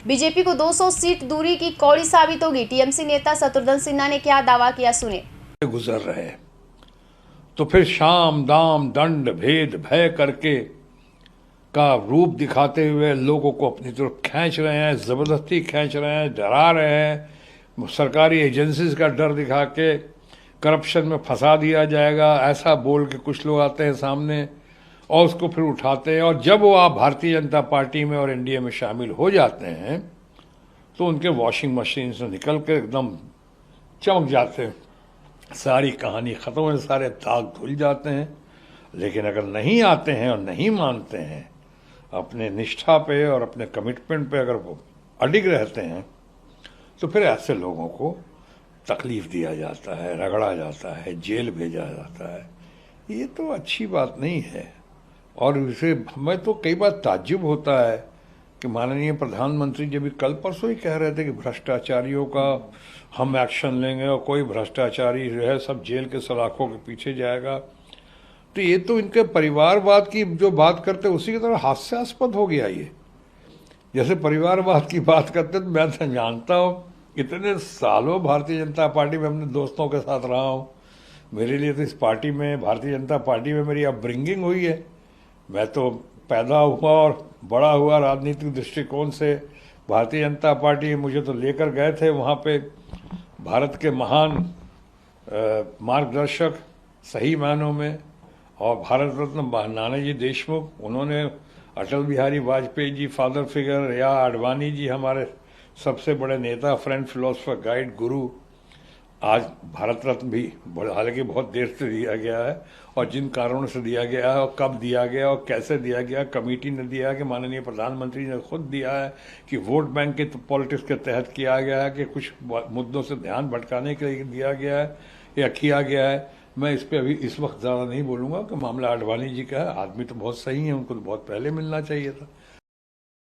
BJP को 200 seat दूरी की कौड़ी साबित होगी। टीएमसी नेता शत्रुघ्न सिन्हा ने क्या दावा किया, सुने। गुजर रहे तो फिर शाम दाम दंड भेद भय करके का रूप दिखाते हुए लोगों को अपनी तरफ खींच रहे हैं, जबरदस्ती खींच रहे हैं, डरा रहे हैं, सरकारी एजेंसीज का डर दिखा के करप्शन में फंसा दिया जाएगा, ऐसा बोल के कुछ लोग आते हैं सामने और उसको फिर उठाते हैं। और जब वो आप भारतीय जनता पार्टी में और एनडीए में शामिल हो जाते हैं तो उनके वॉशिंग मशीन से निकल के एकदम चमक जाते हैं, सारी कहानी खत्म हो, सारे दाग धुल जाते हैं। लेकिन अगर नहीं आते हैं और नहीं मानते हैं, अपने निष्ठा पे और अपने कमिटमेंट पे अगर वो अडिग रहते हैं, तो फिर ऐसे लोगों को तकलीफ दिया जाता है, रगड़ा जाता है, जेल भेजा जाता है। ये तो अच्छी बात नहीं है। और इसे हमें तो कई बार ताज्जुब होता है कि माननीय प्रधानमंत्री जब भी कल परसों ही कह रहे थे कि भ्रष्टाचारियों का हम एक्शन लेंगे और कोई भ्रष्टाचारी जो है सब जेल के सलाखों के पीछे जाएगा, तो ये तो इनके परिवारवाद की जो बात करते उसी की तरह हास्यास्पद हो गया। ये जैसे परिवारवाद की बात करते तो मैं तो जानता हूँ, इतने सालों भारतीय जनता पार्टी में अपने दोस्तों के साथ रहा हूँ। मेरे लिए तो इस पार्टी में, भारतीय जनता पार्टी में मेरी अपब्रिंगिंग हुई है। मैं तो पैदा हुआ और बड़ा हुआ राजनीतिक दृष्टिकोण से। भारतीय जनता पार्टी मुझे तो लेकर गए थे वहाँ पे भारत के महान मार्गदर्शक सही मायनों में, और भारत रत्न नानाजी देशमुख, उन्होंने अटल बिहारी वाजपेयी जी फादर फिगर, या आडवाणी जी हमारे सबसे बड़े नेता, फ्रेंड, फिलोसफर, गाइड, गुरु। आज भारत रत्न भी हालांकि बहुत देर से दिया गया है, और जिन कारणों से दिया गया है और कब दिया गया और कैसे दिया गया, कमेटी ने दिया कि माननीय प्रधानमंत्री ने खुद दिया है कि वोट बैंक के पॉलिटिक्स के तहत किया गया है, कि कुछ मुद्दों से ध्यान भटकाने के लिए दिया गया है या किया गया है। मैं इस पर अभी इस वक्त ज़्यादा नहीं बोलूँगा कि मामला आडवाणी जी का है। आदमी तो बहुत सही है, उनको तो बहुत पहले मिलना चाहिए था।